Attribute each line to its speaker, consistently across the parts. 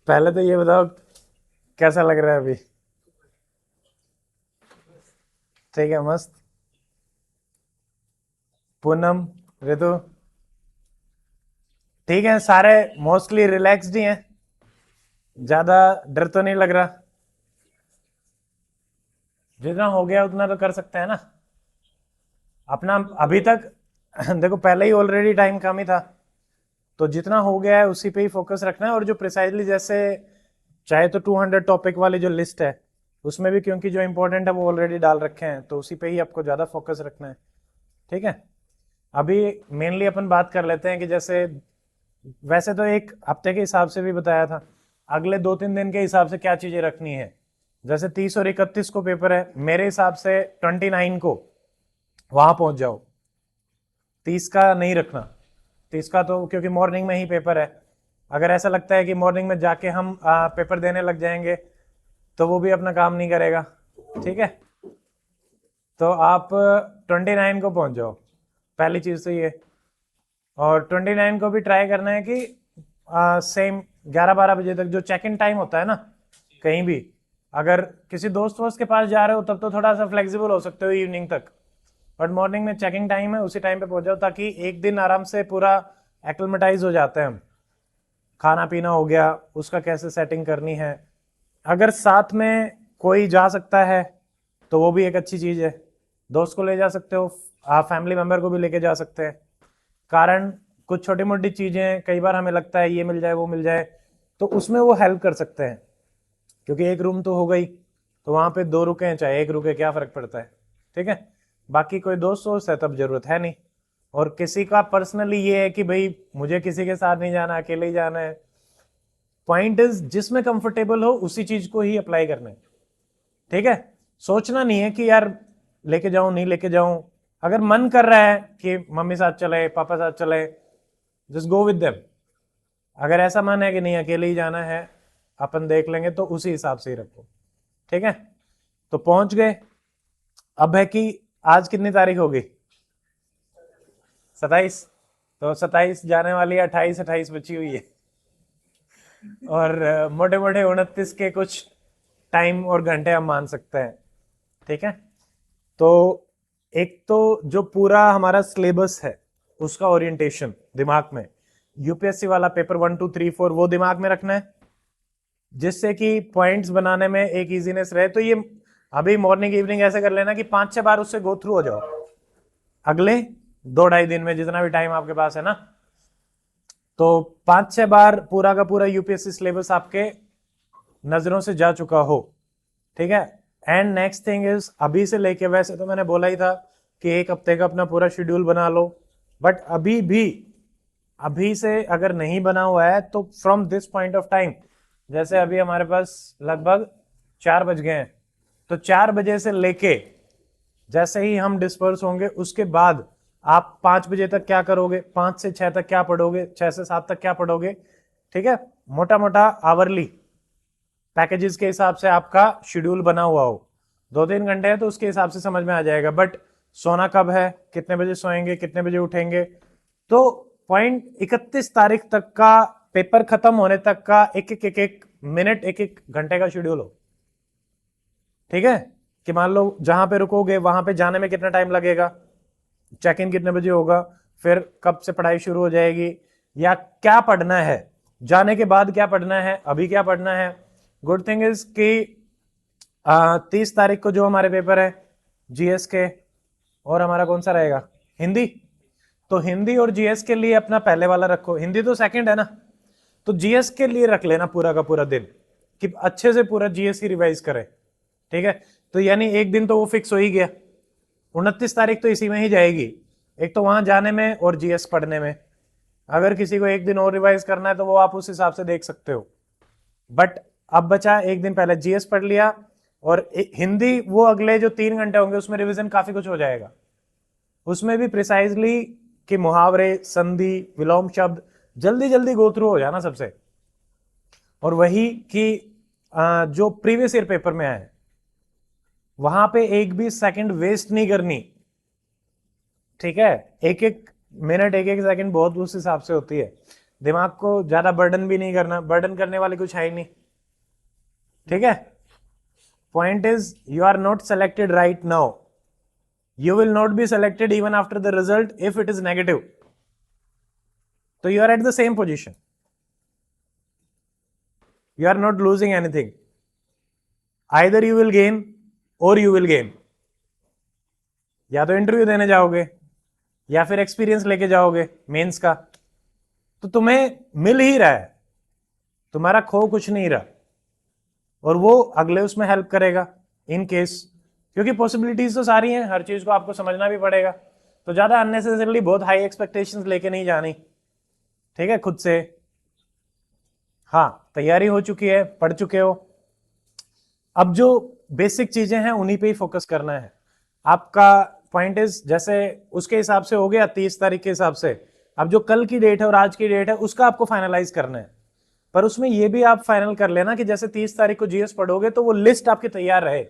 Speaker 1: पहले तो ये बताओ कैसा लग रहा है अभी। ठीक है, मस्त। पूनम, ऋतु, ठीक है, सारे मोस्टली रिलैक्स्ड ही हैं। ज्यादा डर तो नहीं लग रहा। जितना हो गया उतना तो कर सकते हैं ना अपना अभी तक। देखो, पहले ही ऑलरेडी टाइम कम ही था, तो जितना हो गया है उसी पे ही फोकस रखना है। और जो प्रिसाइजली जैसे चाहे तो 200 टॉपिक वाली जो लिस्ट है उसमें भी, क्योंकि जो इंपॉर्टेंट है वो ऑलरेडी डाल रखे हैं, तो उसी पे ही आपको ज्यादा फोकस रखना है। ठीक है, अभी मेनली अपन बात कर लेते हैं कि जैसे वैसे तो एक हफ्ते के हिसाब से भी बताया था, अगले 2-3 दिन के हिसाब से क्या चीजें रखनी है। जैसे 30 और 31 को पेपर है, मेरे हिसाब से 29 को वहां पहुंच जाओ। 30 का नहीं रखना। 30 का तो क्योंकि मॉर्निंग में ही पेपर है, अगर ऐसा लगता है कि मॉर्निंग में जाके हम पेपर देने लग जाएंगे तो वो भी अपना काम नहीं करेगा। ठीक है, तो आप 29 को पहुंच जाओ, पहली चीज तो ये। और 29 को भी ट्राई करना है कि सेम 11-12 बजे तक जो चेक इन टाइम होता है ना कहीं भी, अगर किसी दोस्त वोस्त के पास जा रहे हो तब तो थोड़ा सा फ्लेक्सिबल हो सकते हो इवनिंग तक, बट मॉर्निंग में चेकिंग टाइम है, उसी टाइम पे पहुंच जाओ ताकि एक दिन आराम से पूरा एक्लमेटाइज हो जाते हैं हम। खाना पीना हो गया, उसका कैसे सेटिंग करनी है। अगर साथ में कोई जा सकता है तो वो भी एक अच्छी चीज है, दोस्त को ले जा सकते हो, आप फैमिली मेंबर को भी लेके जा सकते हैं। कारण कुछ छोटी मोटी चीजें कई बार हमें लगता है ये मिल जाए वो मिल जाए, तो उसमें वो हेल्प कर सकते हैं। क्योंकि एक रूम तो हो गई, तो वहां पे 2 रुके हैं चाहे 1 रुके, क्या फर्क पड़ता है। ठीक है, बाकी कोई दोस्त वोस्त है तब जरूरत है नहीं। और किसी का पर्सनली ये है कि भाई मुझे किसी के साथ नहीं जाना, अकेले ही जाना है। पॉइंट इज जिसमें कंफर्टेबल हो उसी चीज को ही अप्लाई करना है। ठीक है, सोचना नहीं है कि यार लेके जाऊं नहीं लेके जाऊं। अगर मन कर रहा है कि मम्मी साथ चले, पापा साथ चले, जस्ट गो विद देम। अगर ऐसा मन है कि नहीं अकेले ही जाना है, अपन देख लेंगे, तो उसी हिसाब से ही रखो। ठीक है, तो पहुंच गए। अब है कि आज कितनी तारीख होगी? 27। तो 27 जाने वाली है, 28 बची हुई है। और मोटे मोटे 29 के कुछ टाइम और घंटे हम मान सकते हैं। ठीक है, तो एक तो जो पूरा हमारा सिलेबस है उसका ओरिएंटेशन दिमाग में, यूपीएससी वाला पेपर 1 2 3 4 वो दिमाग में रखना है, जिससे कि पॉइंट्स बनाने में एक इजीनेस रहे। तो ये अभी मॉर्निंग इवनिंग ऐसे कर लेना कि 5-6 बार उससे गो थ्रू हो जाओ अगले 2-2.5 दिन में, जितना भी टाइम आपके पास है ना। तो 5-6 बार पूरा का पूरा यूपीएससी सिलेबस आपके नजरों से जा चुका हो। ठीक है, एंड नेक्स्ट थिंग इज अभी से लेके, वैसे तो मैंने बोला ही था कि एक हफ्ते का अपना पूरा शेड्यूल बना लो, बट अभी से अगर नहीं बना हुआ है तो from this point of time, जैसे अभी हमारे पास लगभग 4 बज गए हैं, तो 4 बजे से लेके जैसे ही हम डिस्पर्स होंगे उसके बाद आप 5 बजे तक क्या करोगे, 5 से 6 तक क्या पढ़ोगे, 6 से 7 तक क्या पढ़ोगे। ठीक है, मोटा मोटा आवरली पैकेजेस के हिसाब से आपका शेड्यूल बना हुआ हो। 2-3 घंटे है तो उसके हिसाब से समझ में आ जाएगा, बट सोना कब है, कितने बजे सोएंगे, कितने बजे उठेंगे। तो पॉइंट 31 तारीख तक का, पेपर खत्म होने तक का एक मिनट, एक घंटे का शेड्यूल हो। ठीक है, कि मान लो जहां पे रुकोगे वहां पे जाने में कितना टाइम लगेगा, चेक इन कितने बजे होगा, फिर कब से पढ़ाई शुरू हो जाएगी, या क्या पढ़ना है, जाने के बाद क्या पढ़ना है, अभी क्या पढ़ना है। गुड थिंग इज कि 30 तारीख को जो हमारे पेपर है जीएस के, और हमारा कौन सा रहेगा, हिंदी। तो हिंदी और जीएस के लिए अपना पहले वाला रखो, हिंदी तो सेकंड है ना, तो जीएस के लिए रख लेना पूरा का पूरा दिन, कि अच्छे से पूरा जीएस ही रिवाइज करें। ठीक है, तो यानी एक दिन तो वो फिक्स हो ही गया, 29 तारीख तो इसी में ही जाएगी, एक तो वहां जाने में और जीएस पढ़ने में। अगर किसी को एक दिन और रिवाइज करना है तो वो आप उस हिसाब से देख सकते हो, बट अब बचा एक दिन पहले जीएस पढ़ लिया, और हिंदी वो अगले जो 3 घंटे होंगे उसमें रिवीजन काफी कुछ हो जाएगा। उसमें भी प्रिसाइजली कि मुहावरे, संधि, विलोम शब्द जल्दी जल्दी गो थ्रू हो जाना सबसे। और वही कि जो प्रीवियस ईयर पेपर में आए वहां पे एक भी सेकंड वेस्ट नहीं करनी। ठीक है, एक एक मिनट, एक एक सेकंड बहुत उस हिसाब से होती है। दिमाग को ज्यादा बर्डन भी नहीं करना, बर्डन करने वाली कुछ है ही नहीं, ठीक है। Point is you are not selected right now, you will not be selected even after the result if it is negative. So you are at the same position, you are not losing anything, either you will gain or you will gain. या तो interview देने जाओगे या फिर experience लेके जाओगे mains का, तो तुम्हें मिल ही रहा है, तुम्हारा खो कुछ नहीं रहा, और वो अगले उसमें हेल्प करेगा इन केस, क्योंकि पॉसिबिलिटीज तो सारी हैं, हर चीज को आपको समझना भी पड़ेगा। तो ज्यादा अननेसेसरली बहुत हाई एक्सपेक्टेशंस लेके नहीं जानी, ठीक है, खुद से। हाँ, तैयारी हो चुकी है, पढ़ चुके हो, अब जो बेसिक चीजें हैं उन्हीं पे ही फोकस करना है आपका। पॉइंट इज जैसे उसके हिसाब से हो गया 30 तारीख के हिसाब से, अब जो कल की डेट है और आज की डेट है उसका आपको फाइनलाइज करना है। पर उसमें ये भी आप फाइनल कर लेना कि जैसे 30 तारीख को जीएस पढ़ोगे तो वो लिस्ट आपकी तैयार रहे,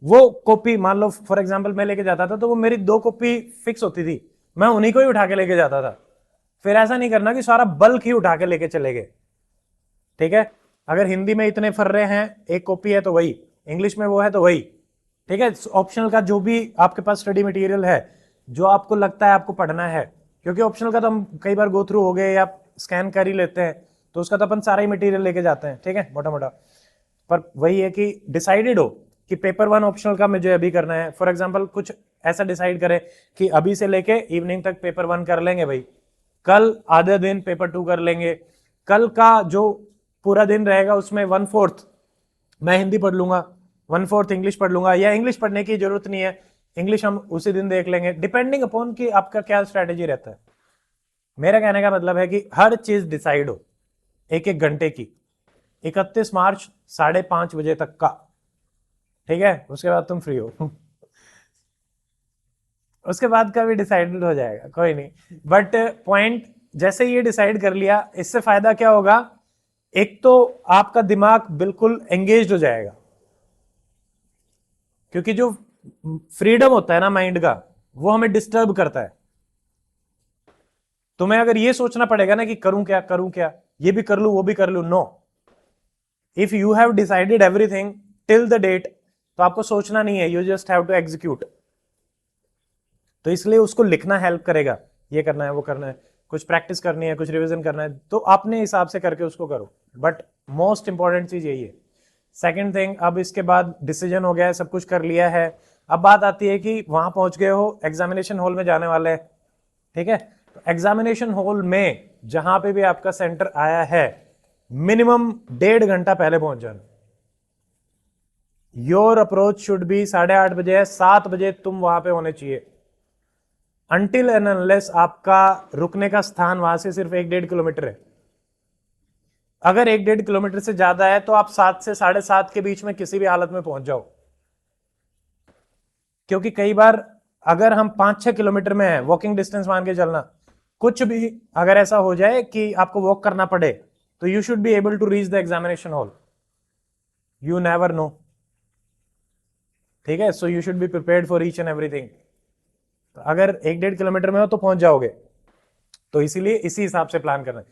Speaker 1: वो कॉपी मान लो फॉर एग्जांपल मैं लेके जाता था तो वो मेरी 2 कॉपी फिक्स होती थी, मैं उन्हीं को ही उठा के लेके जाता था। फिर ऐसा नहीं करना कि सारा बल्क ही उठा के लेके चले गए, ठीक है। अगर हिंदी में इतने फर्रे हैं, एक कॉपी है तो वही, इंग्लिश में वो है तो वही, ठीक है। ऑप्शनल का जो भी आपके पास स्टडी मटेरियल है, जो आपको लगता है आपको पढ़ना है, क्योंकि ऑप्शनल का तो हम कई बार गो थ्रू हो गए या स्कैन कर ही लेते हैं, तो उसका तो अपन सारा ही मटेरियल लेके जाते हैं, ठीक है, मोटा मोटा। पर वही है कि डिसाइडेड हो कि पेपर 1 ऑप्शनल का मुझे अभी करना है। फॉर एग्जांपल कुछ ऐसा डिसाइड करें कि अभी से लेके इवनिंग तक पेपर 1 कर लेंगे भाई, कल आधे दिन पेपर 2 कर लेंगे, कल का जो पूरा दिन रहेगा उसमें 1/4 मैं हिंदी पढ़ लूंगा, 1/4 इंग्लिश पढ़ लूंगा, या इंग्लिश पढ़ने की जरूरत नहीं है, इंग्लिश हम उसी दिन देख लेंगे, डिपेंडिंग अपॉन कि आपका क्या स्ट्रेटेजी रहता है। मेरा कहने का मतलब है कि हर चीज डिसाइड हो 1-1 घंटे की, 31 मार्च 5:30 बजे तक का, ठीक है। उसके बाद तुम फ्री हो उसके बाद का भी डिसाइडेड हो जाएगा, कोई नहीं। बट पॉइंट जैसे ये डिसाइड कर लिया, इससे फायदा क्या होगा, एक तो आपका दिमाग बिल्कुल एंगेज हो जाएगा, क्योंकि जो फ्रीडम होता है ना माइंड का, वो हमें डिस्टर्ब करता है। तुम्हें अगर ये सोचना पड़ेगा ना कि करूं क्या, ये भी कर लूं वो भी कर लूं, no. If you have decided everything till the date, तो आपको सोचना नहीं है, you just have to execute. तो इसलिए उसको लिखना हेल्प करेगा, ये करना है वो करना है, कुछ प्रैक्टिस करनी है, कुछ रिवीजन करना है, तो अपने हिसाब से करके उसको करो। बट मोस्ट इंपॉर्टेंट चीज यही है। सेकेंड थिंग, अब इसके बाद डिसीजन हो गया है, सब कुछ कर लिया है, अब बात आती है कि वहां पहुंच गए हो, एग्जामिनेशन हॉल में जाने वाले हैं, ठीक है। तो एग्जामिनेशन हॉल में जहां पे भी आपका सेंटर आया है, मिनिमम 1.5 घंटा पहले पहुंच जाना। योर अप्रोच शुड बी 8:30 बजे है, 7 बजे तुम वहां पे होने चाहिए। अनटिल एंड अनलेस आपका रुकने का स्थान वहां से सिर्फ 1-1.5 किलोमीटर है। अगर 1-1.5 किलोमीटर से ज्यादा है तो आप 7 से 7:30 के बीच में किसी भी हालत में पहुंच जाओ, क्योंकि कई बार अगर हम 5-6 किलोमीटर में है, वॉकिंग डिस्टेंस मान के चलना, कुछ भी अगर ऐसा हो जाए कि आपको वॉक करना पड़े, तो you should be able to reach the examination hall, you never know, ठीक है। So you should be prepared for each and everything. तो अगर 1-1.5 किलोमीटर में हो तो पहुंच जाओगे, तो इसीलिए इसी हिसाब से प्लान करना है।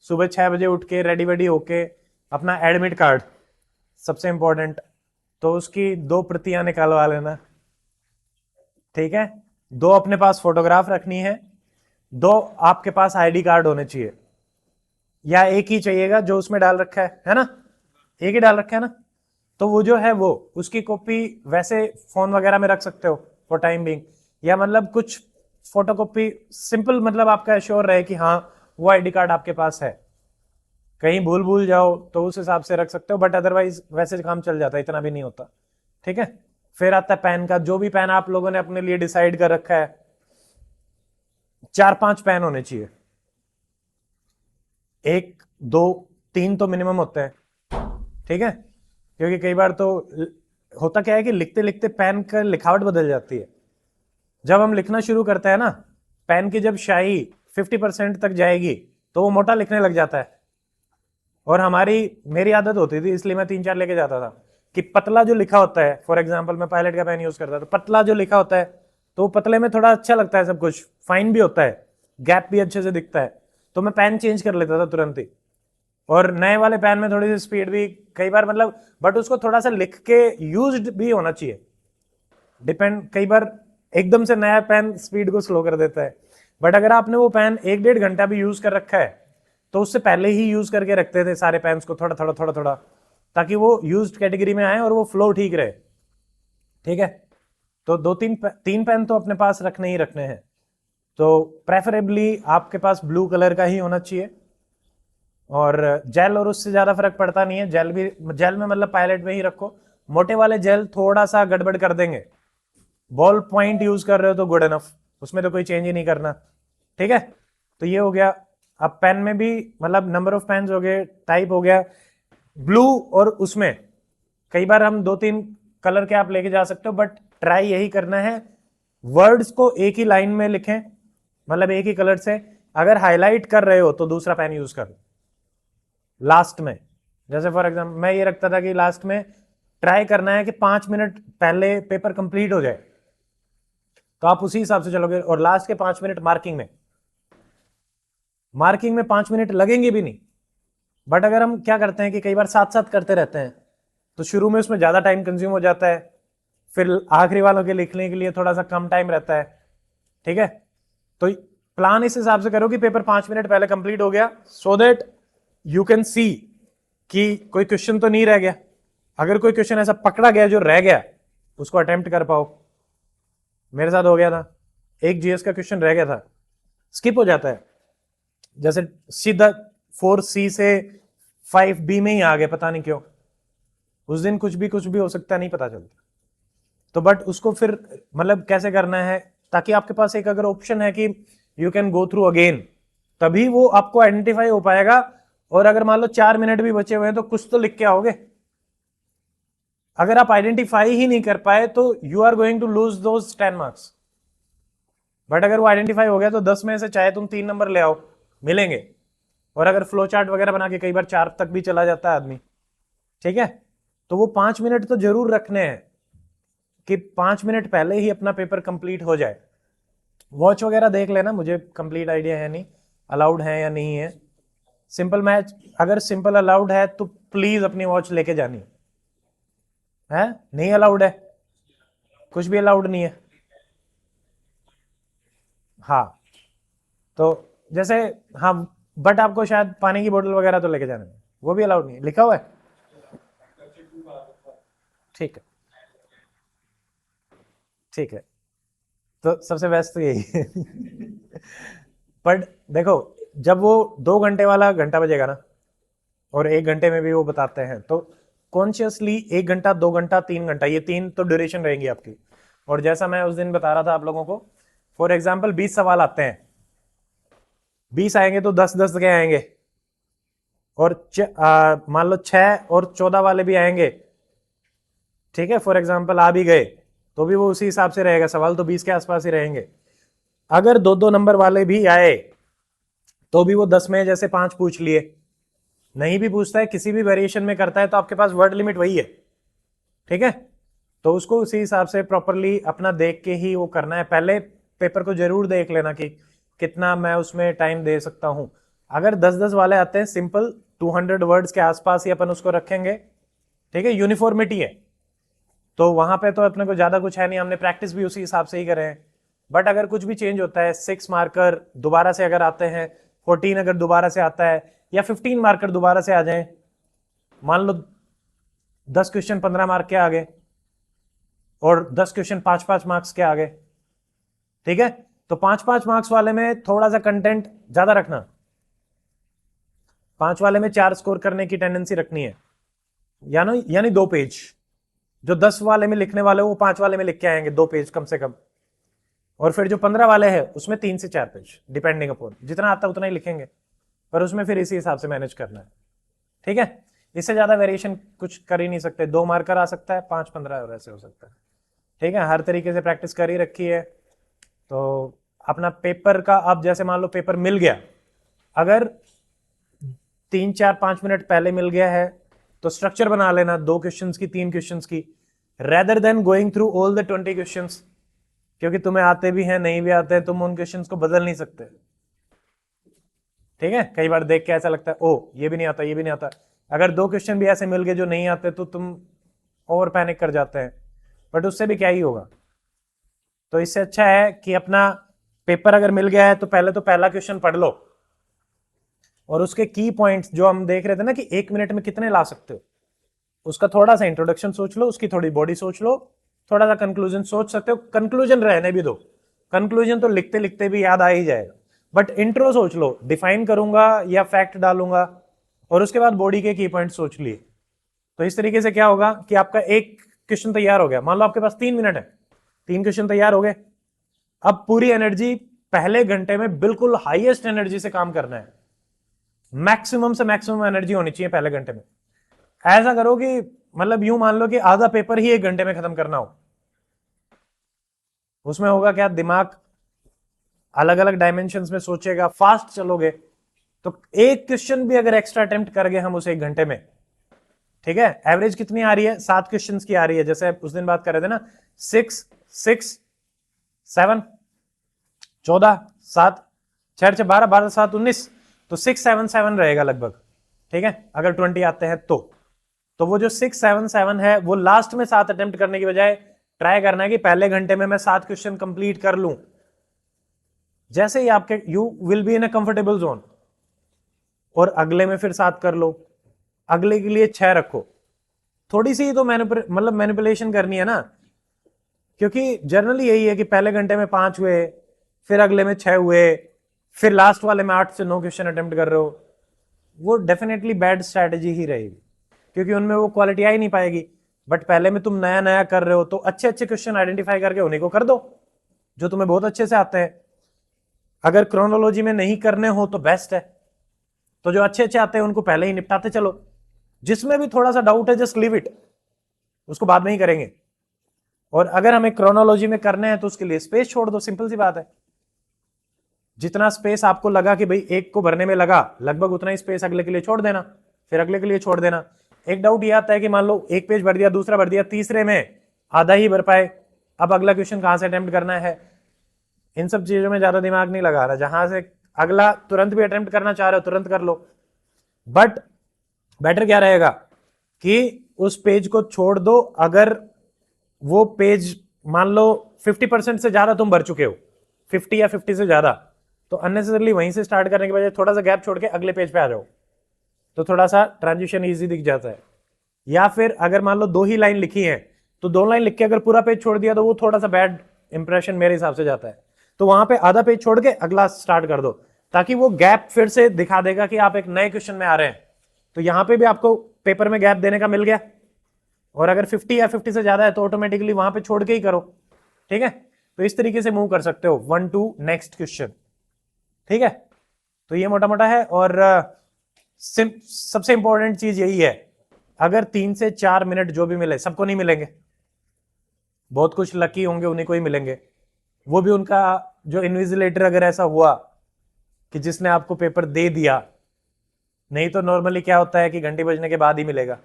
Speaker 1: सुबह 6 बजे उठ के रेडी वेडी होके अपना एडमिट कार्ड सबसे इंपॉर्टेंट, तो उसकी 2 प्रतियां निकालवा लेना, ठीक है। 2 अपने पास फोटोग्राफ रखनी है, 2 आपके पास आईडी कार्ड होने चाहिए, या एक ही चाहिएगा जो उसमें डाल रखा है ना, एक ही डाल रखा है ना, तो वो जो है वो उसकी कॉपी वैसे फोन वगैरह में रख सकते हो फॉर टाइम बिंग, या मतलब कुछ फोटोकॉपी सिंपल, मतलब आपका एश्योर रहे कि हाँ वो आईडी कार्ड आपके पास है। कहीं भूल जाओ तो उस हिसाब से रख सकते हो, बट अदरवाइज वैसे काम चल जाता है, इतना भी नहीं होता, ठीक है। फिर आता है पैन का, जो भी पैन आप लोगों ने अपने लिए डिसाइड कर रखा है, 4-5 पैन होने चाहिए, 1, 2, 3 तो मिनिमम होते हैं, ठीक है। क्योंकि कई बार तो होता क्या है कि लिखते लिखते पेन का लिखावट बदल जाती है। जब हम लिखना शुरू करते हैं ना, पेन की जब स्याही 50% तक जाएगी तो वो मोटा लिखने लग जाता है। और मेरी आदत होती थी, इसलिए मैं 3-4 लेके जाता था कि पतला जो लिखा होता है, फॉर एग्जाम्पल मैं पायलट का पेन यूज करता था, तो पतला जो लिखा होता है तो पतले में थोड़ा अच्छा लगता है, सब कुछ फाइन भी होता है, गैप भी अच्छे से दिखता है, तो मैं पेन चेंज कर लेता था तुरंत ही, और नए वाले पेन में थोड़ी सी स्पीड भी कई बार मतलब, बट उसको थोड़ा सा लिख के यूज्ड भी होना चाहिए, डिपेंड, कई बार एकदम से नया पेन स्पीड को स्लो कर देता है। बट अगर आपने वो पेन 1-1.5 घंटा भी यूज कर रखा है तो उससे पहले ही यूज करके रखते थे सारे पेन्स को थोड़ा थोड़ा थोड़ा थोड़ा, ताकि वो यूज्ड कैटेगरी में आए और वो फ्लो ठीक रहे। ठीक है, तो 3 पेन तो अपने पास रखने ही रखने हैं। तो प्रेफरेबली आपके पास ब्लू कलर का ही होना चाहिए, और जेल और उससे ज्यादा फर्क पड़ता नहीं है, जेल में मतलब पायलट में ही रखो, मोटे वाले जेल थोड़ा सा गड़बड़ कर देंगे। बॉल पॉइंट यूज कर रहे हो तो गुड इनफ, उसमें तो कोई चेंज ही नहीं करना। ठीक है, तो ये हो गया। अब पेन में भी मतलब नंबर ऑफ पेन्स हो गए, टाइप हो गया, ब्लू, और उसमें कई बार हम 2-3 कलर के आप लेके जा सकते हो, बट ट्राई यही करना है वर्ड्स को एक ही लाइन में लिखें, मतलब एक ही कलर से। अगर हाईलाइट कर रहे हो तो दूसरा पेन यूज कर लास्ट में। जैसे फॉर एग्जाम्पल मैं ये रखता था कि लास्ट में ट्राई करना है कि 5 मिनट पहले पेपर कंप्लीट हो जाए, तो आप उसी हिसाब से चलोगे। और लास्ट के 5 मिनट मार्किंग में 5 मिनट लगेंगे भी नहीं। बट अगर हम क्या करते हैं कि कई बार साथ साथ करते रहते हैं, तो शुरू में उसमें ज्यादा टाइम कंज्यूम हो जाता है, फिर आखिरी वालों के लिखने के लिए थोड़ा सा कम टाइम रहता है। ठीक है, तो प्लान इस हिसाब से करो कि पेपर 5 मिनट पहले कंप्लीट हो गया, so that you can see कि कोई क्वेश्चन तो नहीं रह गया। अगर कोई क्वेश्चन ऐसा पकड़ा गया जो रह गया, उसको अटेम्प्ट कर पाओ। मेरे साथ हो गया था, एक जीएस का क्वेश्चन रह गया था, स्किप हो जाता है, जैसे सीधा 4C से 5B में ही आ गए, पता नहीं क्यों। उस दिन कुछ भी हो सकता है, नहीं पता चलता। तो बट उसको फिर मतलब कैसे करना है, ताकि आपके पास एक अगर ऑप्शन है कि you can go through again, तभी वो आपको आइडेंटिफाई हो पाएगा। और अगर मान लो 4 मिनट भी बचे हुए हैं तो कुछ तो लिख के आओगे। अगर आप आइडेंटिफाई ही नहीं कर पाए तो you are going to lose those 10 marks. But अगर वो आइडेंटिफाई हो गया तो 10 में से चाहे तुम 3 नंबर ले आओ, मिलेंगे। और अगर फ्लो चार्ट वगैरह बना के कई बार 4 तक भी चला जाता है आदमी। ठीक है, तो वो 5 मिनट तो जरूर रखने हैं कि 5 मिनट पहले ही अपना पेपर कंप्लीट हो जाए। वॉच वगैरह देख लेना, मुझे कंप्लीट आइडिया है नहीं अलाउड है या नहीं है। सिंपल मैच अगर सिंपल अलाउड है तो प्लीज अपनी वॉच लेके जानी है, नहीं अलाउड है, कुछ भी अलाउड नहीं है। हाँ, तो जैसे, हाँ, बट आपको शायद पानी की बोतल वगैरह तो लेके जाना है, वो भी अलाउड नहीं है, लिखा हुआ है। ठीक है, ठीक है, तो सबसे बेस्ट तो यही है। बट देखो, जब वो 2 घंटे वाला घंटा बजेगा ना, और 1 घंटे में भी वो बताते हैं, तो कॉन्शियसली 1 घंटा, 2 घंटा, 3 घंटा, ये 3 तो ड्यूरेशन रहेंगी आपकी। और जैसा मैं उस दिन बता रहा था आप लोगों को, फॉर एग्जाम्पल 20 सवाल आते हैं, 20 आएंगे तो 10-10 के आएंगे, और मान लो 6 और 14 वाले भी आएंगे। ठीक है, फॉर एग्जाम्पल आ भी गए तो भी वो उसी हिसाब से रहेगा, सवाल तो 20 के आसपास ही रहेंगे। अगर 2-2 नंबर वाले भी आए तो भी वो 10 में जैसे 5 पूछ लिए, नहीं भी पूछता है, किसी भी वेरिएशन में करता है, तो आपके पास वर्ड लिमिट वही है। ठीक है, तो उसको उसी हिसाब से प्रॉपरली अपना देख के ही वो करना है। पहले पेपर को जरूर देख लेना कि कितना मैं उसमें टाइम दे सकता हूं। अगर 10-10 वाले आते हैं, सिंपल 200 वर्ड्स के आसपास ही अपन उसको रखेंगे। ठीक है, यूनिफॉर्मिटी है, तो वहां पे तो अपने को ज्यादा कुछ है नहीं, हमने प्रैक्टिस भी उसी हिसाब से ही करे हैं। बट अगर कुछ भी चेंज होता है, 6 मार्कर दोबारा से अगर आते हैं, 14 अगर दोबारा से आता है, या 15 मार्कर दोबारा से आ जाए, मान लो 10 क्वेश्चन 15 मार्क के आ गए, और 10 क्वेश्चन 5-5 मार्क्स के आ गए। ठीक है, तो 5-5 मार्क्स वाले में थोड़ा सा कंटेंट ज्यादा रखना, 5 वाले में 4 स्कोर करने की टेंडेंसी रखनी है, यानी 2 पेज। जो 10 वाले में लिखने वाले वो 5 वाले में लिख के आएंगे 2 पेज कम से कम। और फिर जो 15 वाले हैं उसमें 3 से 4 पेज, डिपेंडिंग अपॉन जितना आता है उतना ही लिखेंगे, पर उसमें फिर इसी हिसाब से मैनेज करना है। ठीक है, इससे ज्यादा वेरिएशन कुछ कर ही नहीं सकते, 2 मार्कर आ सकता है, 5-15 और ऐसे हो सकता है। ठीक है, हर तरीके से प्रैक्टिस कर ही रखी है। तो अपना पेपर का, अब जैसे मान लो पेपर मिल गया, अगर 3-4-5 मिनट पहले मिल गया है तो स्ट्रक्चर बना लेना, 2 क्वेश्चंस की, 3 क्वेश्चंस की, rather than going through all the 20 questions. क्योंकि तुम्हें आते भी हैं, नहीं भी आते हैं, तुम उन क्वेश्चंस को बदल नहीं सकते। ठीक है, कई बार देख के ऐसा लगता है ओ ये भी नहीं आता, ये भी नहीं आता। अगर 2 क्वेश्चन भी ऐसे मिल गए जो नहीं आते तो तुम ओवर पैनिक कर जाते हैं, बट उससे भी क्या ही होगा। तो इससे अच्छा है कि अपना पेपर अगर मिल गया है तो पहले तो पहला क्वेश्चन पढ़ लो, और उसके की पॉइंट्स जो हम देख रहे थे ना कि 1 मिनट में कितने ला सकते हो, उसका थोड़ा सा इंट्रोडक्शन सोच लो, उसकी थोड़ी बॉडी सोच लो, थोड़ा सा कंक्लूजन सोच सकते हो। कंक्लूजन रहने भी दो, कंक्लूजन तो लिखते लिखते भी याद आ ही जाएगा, बट इंट्रो सोच लो, डिफाइन करूंगा या फैक्ट डालूंगा, और उसके बाद बॉडी के की पॉइंट सोच लिए। तो इस तरीके से क्या होगा कि आपका एक क्वेश्चन तैयार हो गया। मान लो आपके पास 3 मिनट है, 3 क्वेश्चन तैयार हो गए। अब पूरी एनर्जी पहले घंटे में बिल्कुल हाईएस्ट एनर्जी से काम करना है, मैक्सिमम से मैक्सिमम एनर्जी होनी चाहिए पहले घंटे में। ऐसा करो कि मतलब यूं मान लो कि आधा पेपर ही 1 घंटे में खत्म करना हो। उसमें होगा क्या, दिमाग अलग अलग डायमेंशंस में सोचेगा, फास्ट चलोगे, तो एक क्वेश्चन भी अगर एक्स्ट्रा अटेम्प्ट कर गए हम उसे 1 घंटे में, ठीक है, एवरेज कितनी आ रही है, 7 क्वेश्चंस की आ रही है। जैसे उस दिन बात कर रहे थे ना, 6 6 7 14 7 6 12 12 7 19, तो 6 7 7 रहेगा लगभग, ठीक है, अगर 20 आते हैं तो वो जो 6 7 7 है वो लास्ट में 7 अटेम्प्ट करने की बजाय ट्राई करना है कि पहले घंटे में मैं 7 क्वेश्चन कंप्लीट कर लूं। जैसे ही आपके you will be in a comfortable zone, और अगले में फिर 7 कर लो, अगले के लिए 6 रखो। थोड़ी सी तो मतलब मैनिपुलेशन करनी है ना, क्योंकि जनरली यही है कि पहले घंटे में 5 हुए, फिर अगले में 6 हुए, फिर लास्ट वाले में 8 से 9 क्वेश्चन अटेम्प्ट कर रहे हो। वो डेफिनेटली बैड स्ट्रैटेजी ही रहेगी, क्योंकि उनमें वो क्वालिटी आ ही नहीं पाएगी। बट पहले में तुम नया नया कर रहे हो तो अच्छे अच्छे क्वेश्चन आइडेंटिफाई करके उन्हीं को कर दो जो तुम्हें बहुत अच्छे से आते हैं। अगर क्रोनोलॉजी में नहीं करने हो तो बेस्ट है, तो जो अच्छे अच्छे आते हैं उनको पहले ही निपटाते चलो। जिसमें भी थोड़ा सा डाउट है जस्ट लीव इट, उसको बाद में ही करेंगे। और अगर हमें क्रोनोलॉजी में करने हैं तो उसके लिए स्पेस छोड़ दो, सिंपल सी बात है। जितना स्पेस आपको लगा कि भाई एक को भरने में लगा, लगभग उतना ही स्पेस अगले के लिए छोड़ देना, फिर अगले के लिए छोड़ देना। एक डाउट ये आता है कि मान लो एक पेज भर दिया, दूसरा भर दिया, तीसरे में आधा ही भर पाए, अब अगला क्वेश्चन कहां से अटेम्प्ट करना है। इन सब चीजों में ज्यादा दिमाग नहीं लगा रहा, जहां से अगला तुरंत भी अटेम्प्ट करना चाह रहे हो तुरंत कर लो। बट बेटर क्या रहेगा कि उस पेज को छोड़ दो। अगर वो पेज मान लो 50% से ज्यादा तुम भर चुके हो, 50 या 50 से ज्यादा, तो अननेसेसरली वहीं से स्टार्ट करने के बजाय थोड़ा सा गैप छोड़ के अगले पेज पे आ जाओ, तो थोड़ा सा ट्रांजिशन इजी दिख जाता है। या फिर अगर मान लो 2 ही लाइन लिखी है तो 2 लाइन लिख के अगर पूरा पेज छोड़ दिया तो वो थोड़ा सा बैड इंप्रेशन मेरे हिसाब से जाता है। तो वहां पे आधा पेज छोड़ के अगला स्टार्ट कर दो, ताकि वो गैप फिर से दिखा देगा कि आप एक नए क्वेश्चन में आ रहे हैं। तो यहां पे भी आपको पेपर में गैप देने का मिल गया। और अगर 50 या 50 से ज्यादा है तो ऑटोमेटिकली वहां पे छोड़ के ही करो, ठीक है। तो इस तरीके से मूव कर सकते हो 1 to नेक्स्ट क्वेश्चन, ठीक है। तो ये मोटा मोटा है। और सबसे इंपॉर्टेंट चीज यही है, अगर 3 से 4 मिनट जो भी मिले, सबको नहीं मिलेंगे, बहुत कुछ लकी होंगे उन्हीं को ही मिलेंगे, वो भी उनका जो इन्विजिलेटर अगर ऐसा हुआ कि जिसने आपको पेपर दे दिया, नहीं तो नॉर्मली क्या होता है कि घंटी बजने के बाद ही मिलेगा।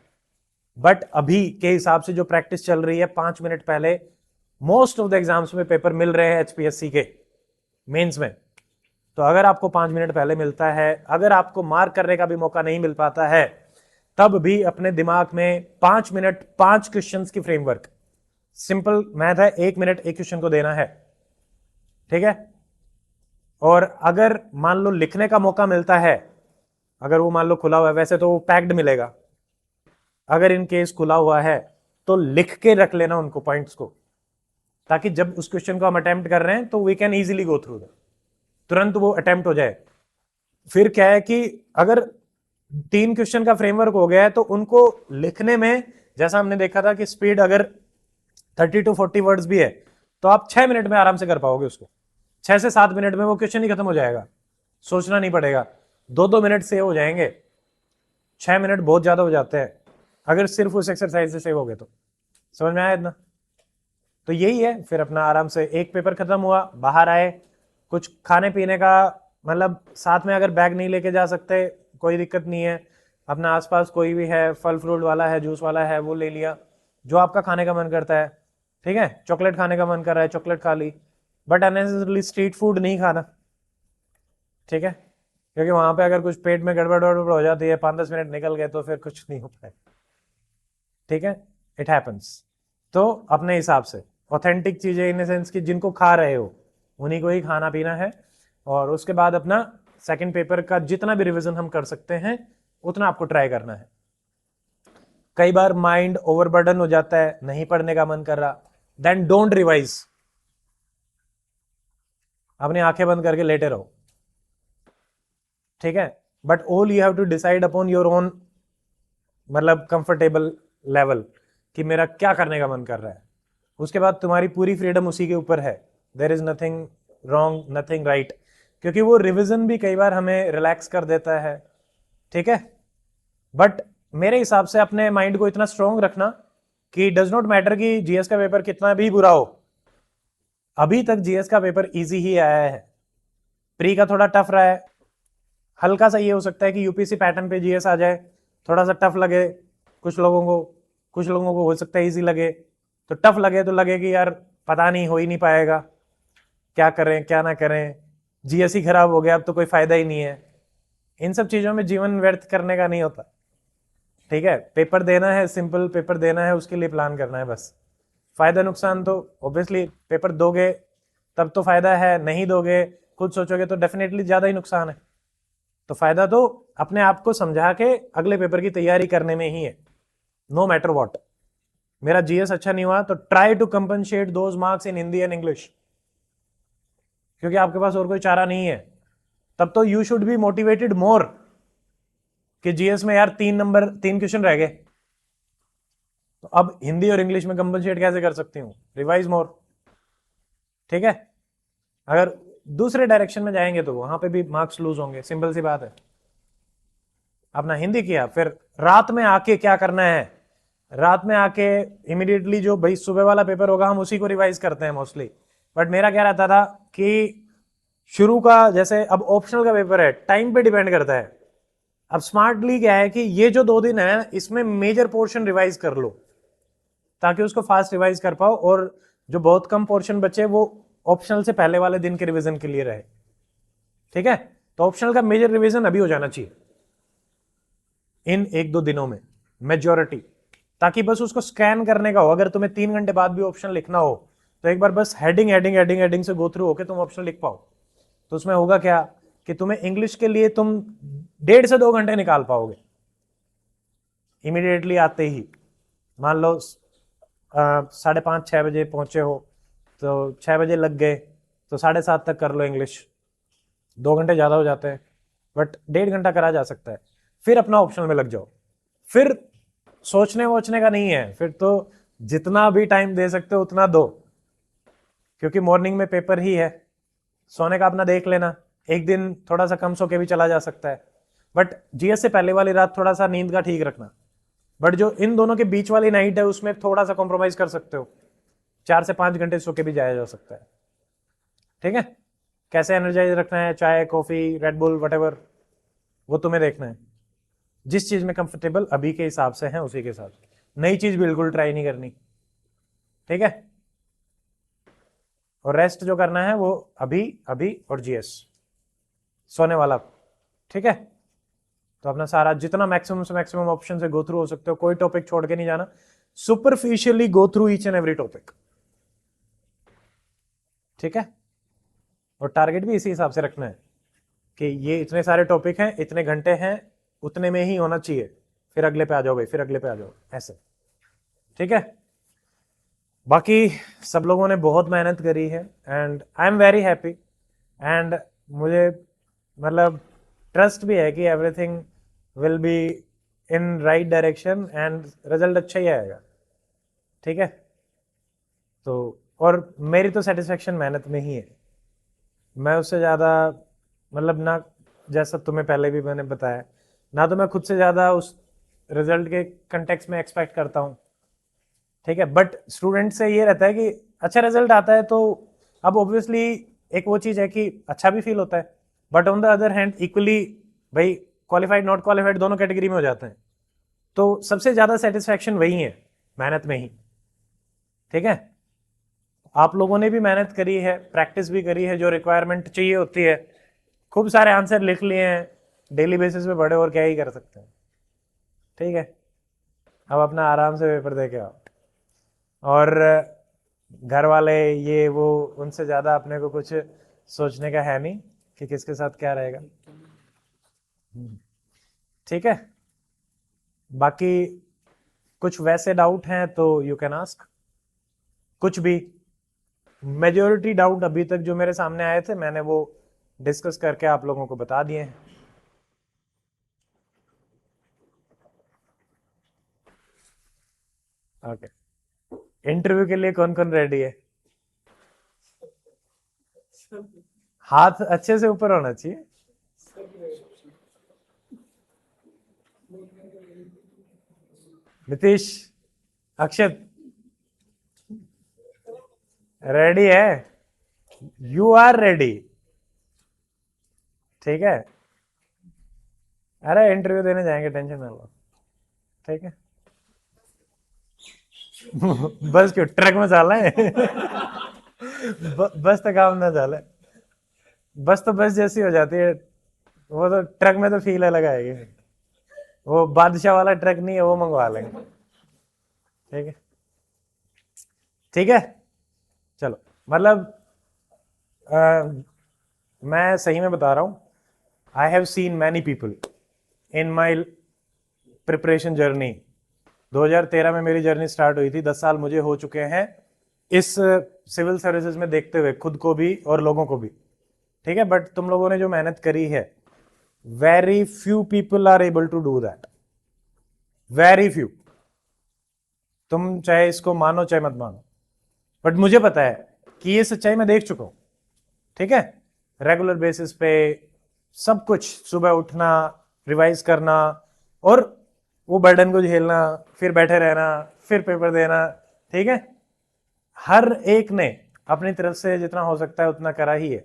Speaker 1: बट अभी के हिसाब से जो प्रैक्टिस चल रही है, 5 मिनट पहले मोस्ट ऑफ द एग्जाम्स में पेपर मिल रहे हैं एचपीएससी के मेंस में। तो अगर आपको 5 मिनट पहले मिलता है, अगर आपको मार्क करने का भी मौका नहीं मिल पाता है, तब भी अपने दिमाग में 5 मिनट 5 क्वेश्चंस की फ्रेमवर्क, सिंपल मैथ है, 1 मिनट एक क्वेश्चन को देना है, ठीक है। और अगर मान लो लिखने का मौका मिलता है, अगर वो मान लो खुला हुआ है, वैसे तो वो पैक्ड मिलेगा, अगर इन केस खुला हुआ है तो लिख के रख लेना उनको पॉइंट्स को, ताकि जब उस क्वेश्चन को हम अटेम्प्ट कर रहे हैं तो we can easily go through that, तुरंत वो अटेम्प्ट हो जाए। फिर क्या है कि अगर 3 क्वेश्चन का फ्रेमवर्क हो गया है तो उनको लिखने में, जैसा हमने देखा था कि स्पीड अगर 30 to 40 वर्ड्स भी है तो आप 6 मिनट में आराम से कर पाओगे उसको। 6 से 7 मिनट में वो क्वेश्चन ही खत्म हो जाएगा, सोचना नहीं पड़ेगा। 2-2 मिनट सेव हो जाएंगे, 6 मिनट बहुत ज्यादा हो जाते हैं अगर सिर्फ उस एक्सरसाइज से सेव हो गए तो। समझ में आया इतना? तो यही है, फिर अपना आराम से एक पेपर खत्म हुआ, बाहर आए, कुछ खाने पीने का, मतलब साथ में अगर बैग नहीं लेके जा सकते कोई दिक्कत नहीं है, अपना आसपास कोई भी है, फल फ्रूट वाला है, जूस वाला है, वो ले लिया, जो आपका खाने का मन करता है, ठीक है। चॉकलेट खाने का मन कर रहा है, चॉकलेट खा ली, बट अननेसेसरली स्ट्रीट फूड नहीं खाना, ठीक है। क्योंकि वहां पे अगर कुछ पेट में गड़बड़ वड़बड़ हो जाती है, 5-10 मिनट निकल गए तो फिर कुछ नहीं हो पाए। ठीक है, इट हैपन्स। तो अपने हिसाब से ऑथेंटिक चीजें इन सेंस कि जिनको खा रहे हो उन्हीं को ही खाना पीना है, और उसके बाद अपना सेकंड पेपर का जितना भी रिवीजन हम कर सकते हैं उतना आपको ट्राई करना है। कई बार माइंड ओवरबर्डन हो जाता है, नहीं पढ़ने का मन कर रहा, देन डोंट रिवाइज, अपनी आंखें बंद करके लेटे रहो। ठीक है, but all you have to decide upon your own, मतलब कंफर्टेबल लेवल, कि मेरा क्या करने का मन कर रहा है। उसके बाद तुम्हारी पूरी फ्रीडम उसी के ऊपर है। There is nothing wrong, nothing right, क्योंकि वो रिविजन भी कई बार हमें रिलैक्स कर देता है। ठीक है, बट मेरे हिसाब से अपने माइंड को इतना स्ट्रांग रखना कि डज नॉट मैटर कि जीएस का पेपर कितना भी बुरा हो, अभी तक जीएस का पेपर इजी ही आया है। प्री का थोड़ा टफ रहा है, हल्का सा ये हो सकता है कि यूपीसी पैटर्न पे जीएस आ जाए, थोड़ा सा टफ लगे कुछ लोगों को, कुछ लोगों को हो सकता है इजी लगे। तो टफ लगे तो लगे कि यार पता नहीं, हो ही नहीं पाएगा, क्या करें क्या ना करें, जीएस ही खराब हो गया, अब तो कोई फायदा ही नहीं है। इन सब चीजों में जीवन व्यर्थ करने का नहीं होता। ठीक है, पेपर देना है, सिंपल पेपर देना है, उसके लिए प्लान करना है बस। फायदा नुकसान तो ऑब्वियसली पेपर दोगे तब तो फायदा है, नहीं दोगे खुद सोचोगे तो डेफिनेटली ज्यादा ही नुकसान है। तो फायदा तो अपने आप को समझा के अगले पेपर की तैयारी करने में ही है, नो मैटर वॉट। मेरा जीएस अच्छा नहीं हुआ तो try to compensate those marks in Hindi and English, क्योंकि आपके पास और कोई चारा नहीं है। तब तो यू शुड बी मोटिवेटेड मोर कि जीएस में यार 3 क्वेश्चन रह गए, तो अब हिंदी और इंग्लिश में कंपनसेट कैसे कर सकती हूँ, रिवाइज मोर। ठीक है, अगर दूसरे डायरेक्शन में जाएंगे तो वहां पे भी मार्क्स लूज होंगे, सिंपल सी बात है। अपना हिंदी किया, फिर रात में आके क्या करना है, रात में आके इमीडिएटली जो भाई सुबह वाला पेपर होगा हम उसी को रिवाइज करते हैं मोस्टली। बट मेरा क्या रहता था कि शुरू का, जैसे अब ऑप्शनल का पेपर है, टाइम पे डिपेंड करता है। अब स्मार्टली क्या है कि ये जो 2 दिन है इसमें मेजर पोर्शन रिवाइज कर लो ताकि उसको फास्ट रिवाइज कर पाओ, और जो बहुत कम पोर्शन बचे वो ऑप्शनल से पहले वाले दिन के रिवीजन के लिए रहे। ठीक है, तो ऑप्शनल का मेजर रिवीजन अभी हो जाना चाहिए इन 1-2 दिनों में मेजॉरिटी, ताकि बस उसको स्कैन करने का हो। अगर तुम्हें 3 घंटे बाद भी ऑप्शन लिखना हो तो एक बार बस हेडिंग हेडिंग हेडिंग हेडिंग से गो थ्रू होके तुम ऑप्शन लिख पाओ। तो उसमें होगा क्या कि तुम्हें इंग्लिश के लिए तुम 1.5 से 2 घंटे निकाल पाओगे इमीडिएटली आते ही। मान लो 5:30-6 बजे पहुंचे हो तो 6 बजे लग गए तो 7:30 तक कर लो इंग्लिश। 2 घंटे ज्यादा हो जाते हैं बट 1.5 घंटा करा जा सकता है। फिर अपना ऑप्शनल में लग जाओ, फिर सोचने वोचने का नहीं है, फिर तो जितना भी टाइम दे सकते हो उतना दो, क्योंकि मॉर्निंग में पेपर ही है। सोने का अपना देख लेना, एक दिन थोड़ा सा कम सो के भी चला जा सकता है, बट जीएस से पहले वाली रात थोड़ा सा नींद का ठीक रखना। बट जो इन दोनों के बीच वाली नाइट है उसमें थोड़ा सा कॉम्प्रोमाइज कर सकते हो, 4 से 5 घंटे सो के भी जाया जा सकता है। ठीक है, कैसे एनर्जाइज रखना है, चाय कॉफी रेडबुल वटेवर, वो तुम्हें देखना है। जिस चीज में कंफर्टेबल अभी के हिसाब से है उसी के साथ, नई चीज बिल्कुल ट्राई नहीं करनी। ठीक है, और रेस्ट जो करना है वो अभी अभी और जीएस सोने वाला। ठीक है, तो अपना सारा जितना मैक्सिमम से मैक्सिमम ऑप्शन से गो थ्रू हो सकते हो, कोई टॉपिक छोड़ के नहीं जाना, superficially go through each and every topic. ठीक है, और टारगेट भी इसी हिसाब से रखना है कि ये इतने सारे टॉपिक हैं, इतने घंटे हैं, उतने में ही होना चाहिए, फिर अगले पे आ जाओ भाई, फिर अगले पे आ जाओ, ऐसे। ठीक है, बाकी सब लोगों ने बहुत मेहनत करी है and I am very happy, and मुझे मतलब ट्रस्ट भी है कि everything will be in right direction and result अच्छा ही आएगा। ठीक है, तो और मेरी तो सेटिस्फेक्शन मेहनत में ही है, मैं उससे ज़्यादा मतलब ना, जैसा तुम्हें पहले भी मैंने बताया ना, तो मैं खुद से ज़्यादा उस रिजल्ट के कंटेक्स्ट में एक्सपेक्ट करता हूँ। ठीक है, बट स्टूडेंट से ये रहता है कि अच्छा रिजल्ट आता है तो अब ऑब्वियसली एक वो चीज़ है कि अच्छा भी फील होता है, but on the other hand equally भाई क्वालिफाइड नॉट क्वालिफाइड दोनों कैटेगरी में हो जाते हैं, तो सबसे ज़्यादा सेटिस्फैक्शन वही है, मेहनत में ही। ठीक है, आप लोगों ने भी मेहनत करी है, प्रैक्टिस भी करी है, जो रिक्वायरमेंट चाहिए होती है खूब सारे आंसर लिख लिए हैं, डेली बेसिस पे पढ़े, और क्या ही कर सकते हैं। ठीक है, अब अपना आराम से पेपर दे के आओ, और घर वाले ये वो उनसे ज़्यादा अपने को कुछ सोचने का है नहीं कि किसके साथ क्या रहेगा। ठीक है, बाकी कुछ वैसे डाउट हैं तो यू कैन आस्क, कुछ भी। मेजोरिटी डाउट अभी तक जो मेरे सामने आए थे मैंने वो डिस्कस करके आप लोगों को बता दिए हैं। ओके, इंटरव्यू के लिए कौन कौन रेडी है? हाथ अच्छे से ऊपर होना चाहिए। नीतीश, अक्षत, रेडी है? You are ready? ठीक है, अरे इंटरव्यू देने जाएंगे, टेंशन ना लो। ठीक है। बस क्यों, ट्रक में चाला है? बस तो काम ना चाले, बस तो बस जैसी हो जाती है, वो तो ट्रक में तो फील अलग आएगी। वो बादशाह वाला ट्रक नहीं है, वो मंगवा लेंगे। ठीक है, ठीक है, चलो। मतलब मैं सही में बता रहा हूं, I have seen many people in my preparation journey. 2013 में मेरी जर्नी स्टार्ट हुई थी, 10 साल मुझे हो चुके हैं इस सिविल सर्विसेज में देखते हुए, खुद को भी और लोगों को भी। ठीक है, बट तुम लोगों ने जो मेहनत करी है, very few people are able to do that, very few. तुम चाहे इसको मानो चाहे मत मानो, बट मुझे पता है कि ये सच्चाई मैं देख चुका हूं। ठीक है, रेगुलर बेसिस पे सब कुछ, सुबह उठना, रिवाइज करना, और वो बर्डन को झेलना, फिर बैठे रहना, फिर पेपर देना। ठीक है, हर एक ने अपनी तरफ से जितना हो सकता है उतना करा ही है।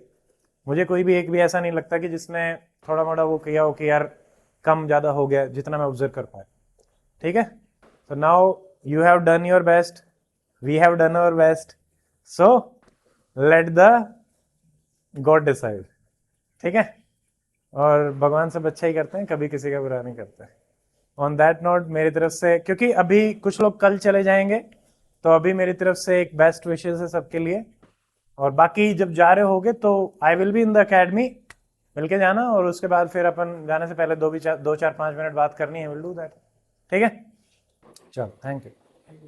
Speaker 1: मुझे कोई भी एक भी ऐसा नहीं लगता कि जिसने थोड़ा मोड़ा वो किया हो कि यार कम ज्यादा हो गया, जितना मैं ऑब्जर्व कर पाया। ठीक है, so now you have done your best, we have done our best, so let the God decide। ठीक है, और भगवान सब अच्छा ही करते हैं, कभी किसी का बुरा नहीं करते। ऑन दैट नोट, मेरी तरफ से, क्योंकि अभी कुछ लोग कल चले जाएंगे, तो अभी मेरी तरफ से एक बेस्ट विशेस है सबके लिए। और बाकी जब जा रहे होगे तो I will be in the academy, मिलके जाना, और उसके बाद फिर अपन जाने से पहले 2-4-5 मिनट बात करनी है, विल डू दैट। ठीक है, चलो, थैंक यू।